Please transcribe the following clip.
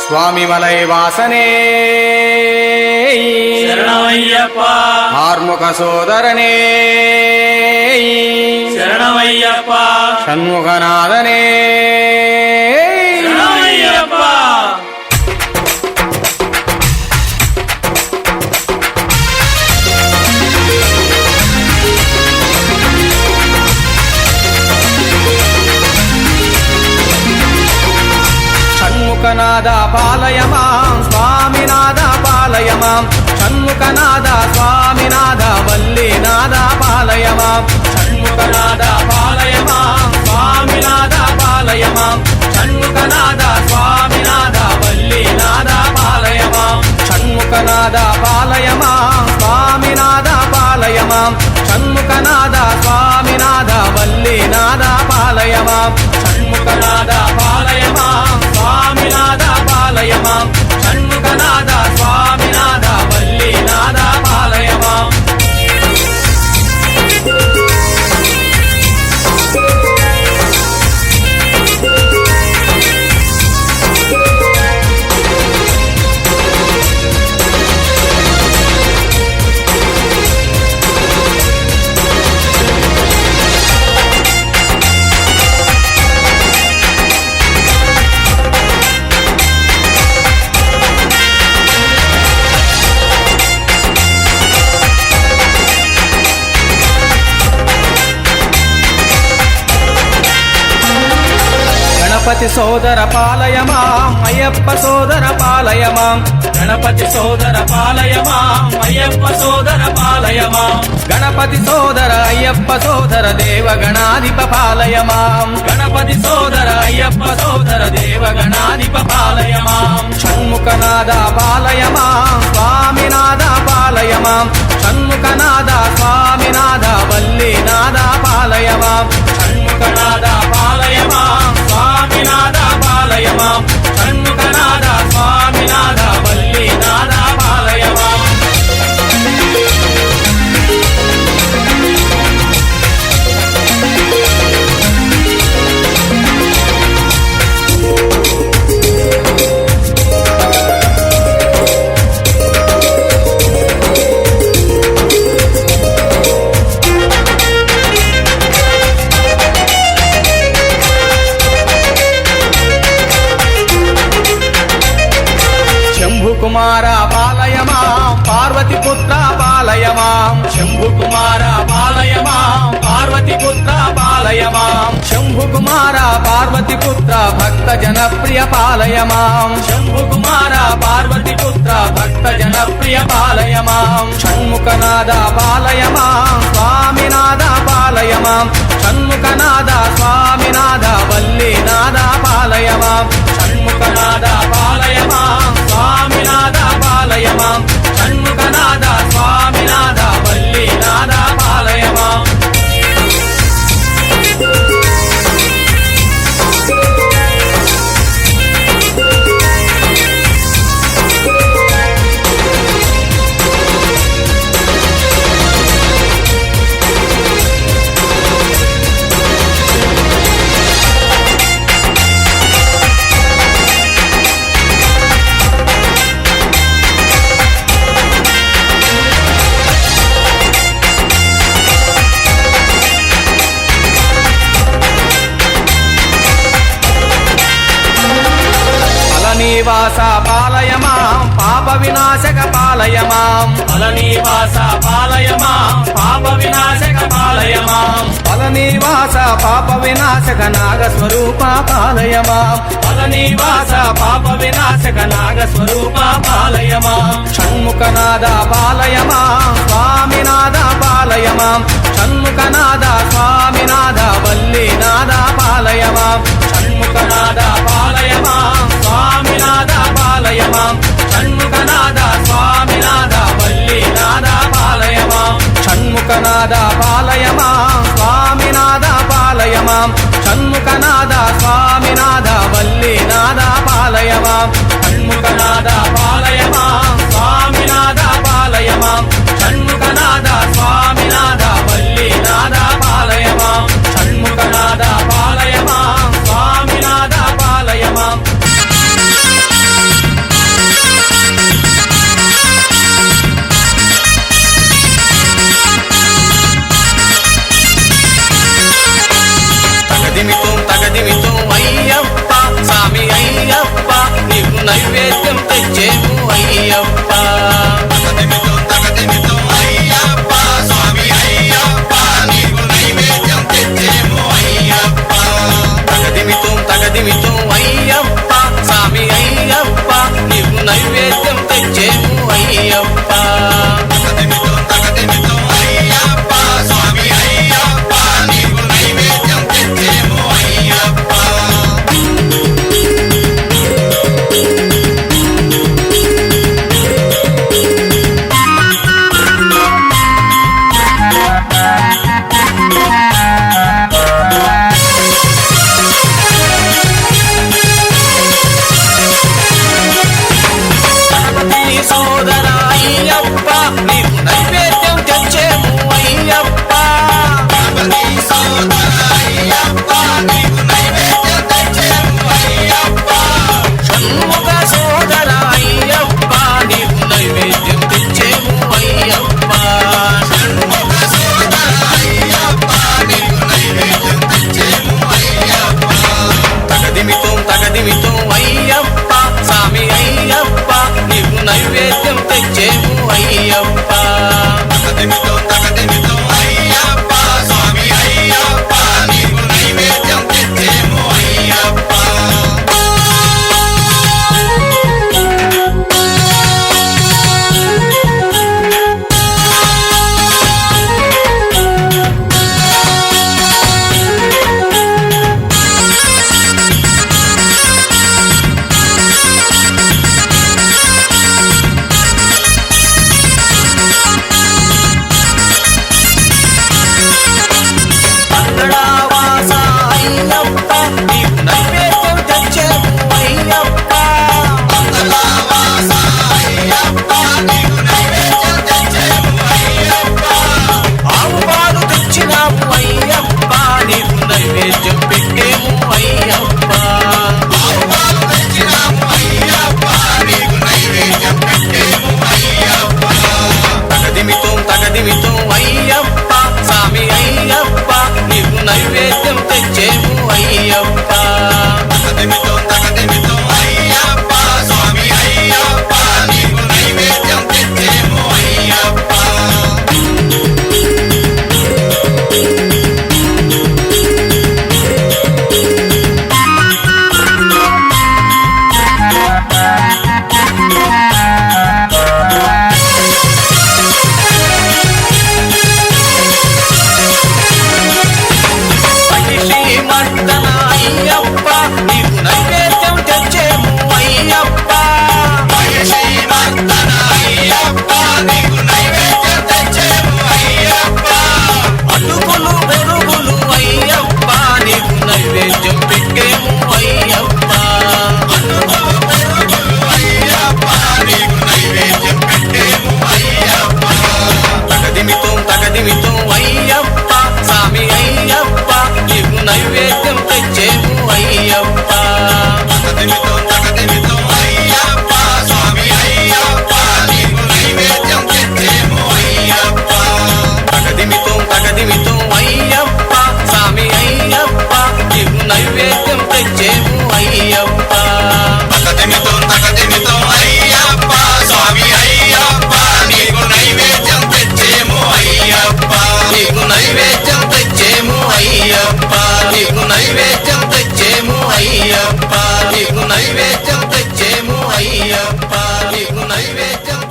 స్వామి మలై వాసనే శరణమయ్యప్ప ఆర్ముఖ సోదరనే శరణమయ్యప్ప షణ్ముఖనాథనే శరణమయ్యప్ప షణ్ముఖనాథ పాలయ మాం స్వామినాథ పాలయ మాం షణ్ముఖనాథ స్వామినాథ వల్లీనాథ పాలయ మాం షణ్ముఖనాథ పాలయ మాం స్వామినాథ పాలయ మాం షణ్ముఖనాథ స్వామినాథ వల్లీనాథ పాలయ మాం షణ్ముఖనాథ పాలయ మాం స్వామినాథ పాలయ మాం షణ్ముఖనాథ స్వామినాథ వల్లీనాథ పాలయ మాం షణ్ముఖనాథ పాలయ మాం స్వామినాథ పాలయ మాం షణ్ముఖనాథ స్వామినాథ వల్లీనాథ పాలయ మాం గణపతి సోదర పాలయ మాం అయ్యప్ప సోదర పాలయ మాం గణపతి సోదర పాలయ మాం అయ్యప్ప సోదర పాలయ మాం గణపతి సోదర అయ్యప్ప సోదర దేవగణాధిప పాలయ మాం గణపతి సోదర అయ్యప్ప సోదర దేవగణాధిప పాలయ మాం షణ్ముఖనాథ పాలయ మాం స్వామినాథ పాలయ మాం షణ్ముఖనాథ స్వామినాథ వల్లీనాథ పాలయ మాం షణ్ముఖనాథ పాలయ మాం స్వామినాథ పాలయ మాం షణ్ముఖనాథ స్వామినాథ వల్లీనాథ పాలయ మాం శంభుకుమార పాలయ మాం పార్వతీపుత్ర పాలయ మాం శంభుకుమార పాలయ మాం పార్వతీపుత్ర పాలయ మాం శంభుకుమార పార్వతీపుత్ర భక్త జనప్రియ పాలయ మాం శంభుకుమార పార్వతీపుత్ర భక్త జనప్రియ పాలయ మాం షణ్ముఖనాథ పాలయ మాం స్వామినాథ పాలయ మాం షణ్ముఖనాథ స్వామినాథ వల్లీనాథ పాలయ మాం షణ్ముఖనాథ పాలయ మాం స్వామినాథ పాలయ మాం షణ్ముఖనాథ స్వామినాథ వల్లీనాథ పాలయ మాం ఫలనీవాస పాలయ మాం పాప వినాశక పాలయ మాం ఫలనీవాస పాలయ మాం పాప వినాశక పాలయ మాం ఫలనీవాస పాప వినాశక నాగస్వరూప పాలయ మాం ఫలనీవాస పాప వినాశక నాగస్వరూప పాలయ మాం షణ్ముఖనాథ పాలయ మాం స్వామినాథ పాలయ మాం షణ్ముఖనాథ స్వామినాథ వల్లీనాథ పాలయ మాం షణ్ముఖనాథ పాలయ మాం స్వామినాథ పాలయ మాం షణ్ముఖనాథ స్వామినాథ వల్లీనాథ పాలయ మాం షణ్ముఖనాథ పాలయ మాం స్వామినాథ పాలయ మాం షణ్ముఖనాథ స్వామినాథ వల్లీనాథ పాలయ మాం షణ్ముఖనాథ పాలయ మాం స్వామినాథ పాలయ మాం షణ్ముఖనాథ స్వామినాథ వల్లీనాథ పాలయ మాం షణ్ముఖనాథ పాలయ మాం స్వామినాథ పాలయ మాం నైవేద్యం తెచ్చేము అయ్యప్ప తగదిమితో అయ్యప్ప స్వామి అయ్యప్ప నీకు నైవేద్యం తెచ్చేము అయ్యప్ప తగదిమితో అయ్యప్ప స్వామి అయ్యప్ప నీకు నైవేద్యం తెచ్చేము అయ్యప్ప తగదిమితో అయ్యప్ప స్వామి అయ్యప్ప నీకు నైవేద్యం తెచ్చేము అయ్యప్ప సోదర అయ్యప్ప నీకు నైవేద్యం తెచ్చేము అయ్యప్ప గణపతి సోదర అయ్యప్ప నీకు నైవేద్యం తెచ్చేము అయ్యప్ప షణ్ముఖ సోదర అయ్యప్ప నీకు నైవేద్యం తెచ్చేము అయ్యప్ప షణ్ముఖ సోదర అయ్యప్ప నీకు నైవేద్యం తెచ్చేము అయ్యప్ప తగదిమితో అయ్యప్ప స్వామి అయ్యప్ప నీకు నైవేద్యం తెచ్చేము అయ్యప్ప తగదిమితో అయ్యప్ప స్వామి అయ్యప్ప నీకు నైవేద్యం తెచ్చేము అయ్యప్ప వాస అయ్యప్ప నీకు నైవేద్యం తెచ్చేము అయ్యప్ప మంగళవాస అయ్యప్ప నీకు నైవేద్యం తెచ్చేము అయ్యప్ప ఆవు పాలు తెచ్చినాము అయ్యప్ప నీకు నైవేద్యం పెట్టేము అయ్యప్ప ఆవుపాలు తెచ్చినాము అయ్యప్ప నీకు నైవేద్యం పెట్టేము అయ్యప్ప తగదిమితో అయ్యప్ప స్వామి అయ్యప్ప నీకు నైవేద్యం తెచ్చేము అయ్యప్ప తగదిమితో అయ్యప్ప స్వామి అయ్యప్ప నీకు నైవేద్యం తెచ్చేము అయ్యప్ప మహిషి మర్దన అయ్యప్ప నీకు నైవేద్యం తెచ్చేము అయ్యప్ప మహిషి మర్దన అయ్యప్ప నీకు నైవేద్యం తెచ్చేము అయ్యప్ప అటుకులు బొరుగులు అయ్యప్ప నీకు నైవేద్యం పెట్టేము అయ్యప్ప అటుకులు పెరుగులు అయ్యప్ప నీకు నైవేద్యం పెట్టేము అయ్యప్ప తగదిమితో అయ్యప్ప స్వామి అయ్యప్ప నీకు నైవేద్యం తెచ్చేము అయ్యప్ప తగదిమితో అయ్యప్ప స్వామి అయ్యప్ప నీకు నైవేద్యం తెచ్చేము అయ్యప్ప తగదిమితో అయ్యప్ప స్వామి అయ్యప్ప నీకు నైవేద్యం తెచ్చేము అయ్యప్ప తగదిమితో అయ్యప్ప స్వామి అయ్యప్ప నీకు నైవేద్యం తెచ్చేము అయ్యప్ప నీకు నైవేద్యం తెచ్చేము అయ్యప్ప నీకు నైవేద్యం తెచ్చేము అయ్యప్ప నీకు నైవేద్యం తెచ్చేము అయ్యప్ప నీకు నైవేద్యం